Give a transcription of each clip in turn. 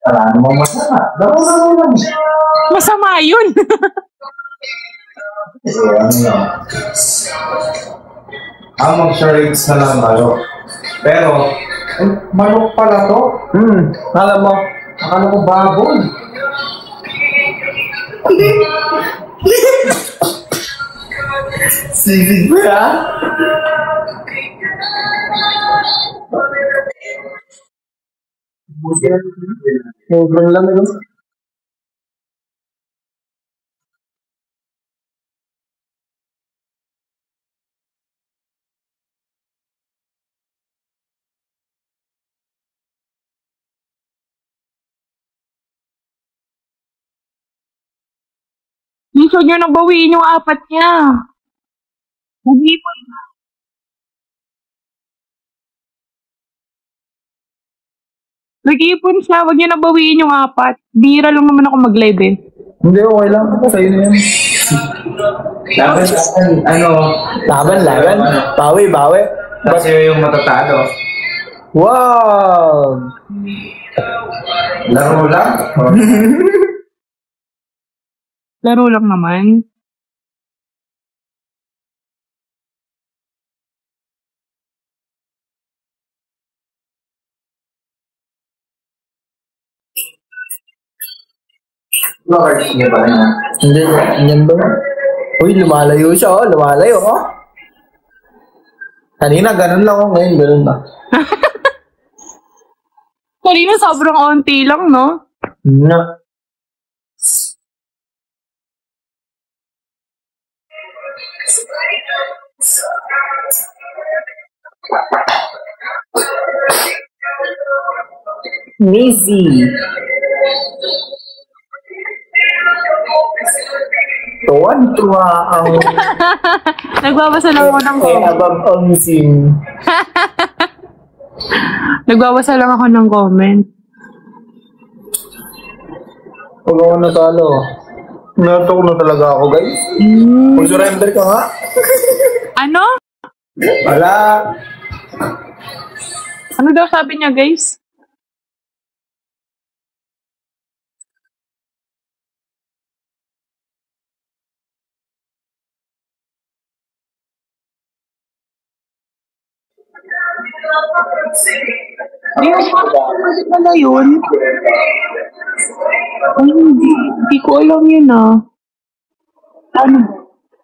Wala namang masama. Laro lang. Masama yun. So, ano lang. Mag-charades na lang tayo. Pero, manok pala to. Alam mo, akala ko baboy. Sisig mo ya? Sobrang lamig. Gusto niyo nang bawiin yung 4 niya. Nag-ipon na. Nag-ipon siya, huwag niyo nang bawiin yung 4. Bira lang naman ako mag-live eh. Hindi, okay lang. Sa'yo na yan. Laban. Bawi. Kasi yung matatalo. Wow! Laro lang? Laro lang naman. Cards niya ba na? Hindi, yan ba? Uy, lumalayo siya, oh. Lumalayo, oh. Kanina, ganun lang, oh. Ngayon, ganun na. Kanina sobrang onti lang, no? Na. Easy. Tuwan-tuwa ang Nagbabasa lang ako ng comment. abab-onsing. Nagbabasa lang ako ng comment. Huwag ako natalo. Nato na talaga ako, guys. Mag-surrender ka nga. Ano? Wala. Ano daw sabi niya, guys? Hindi ko pala yun. Ay, hindi ko alam yun Ano?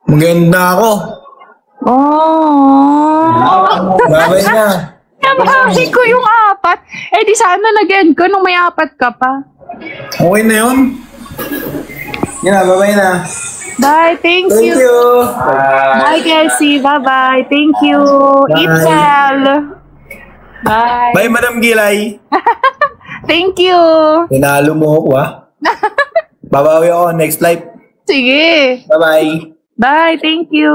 Maganda ako. Oh. Babay na. Nabawi ko yung 4. Eh di sana nag-end ko nung may 4 ka pa. Okay na yun. Yan na, babay na. Bye, thank you. Bye, Kelsey. Bye-bye. Thank you. Eat well. Bye. Bye, Madam Gilay. Thank you. Tinalo mo ako, Babawi ako next live. Sige. Bye-bye. Bye, thank you.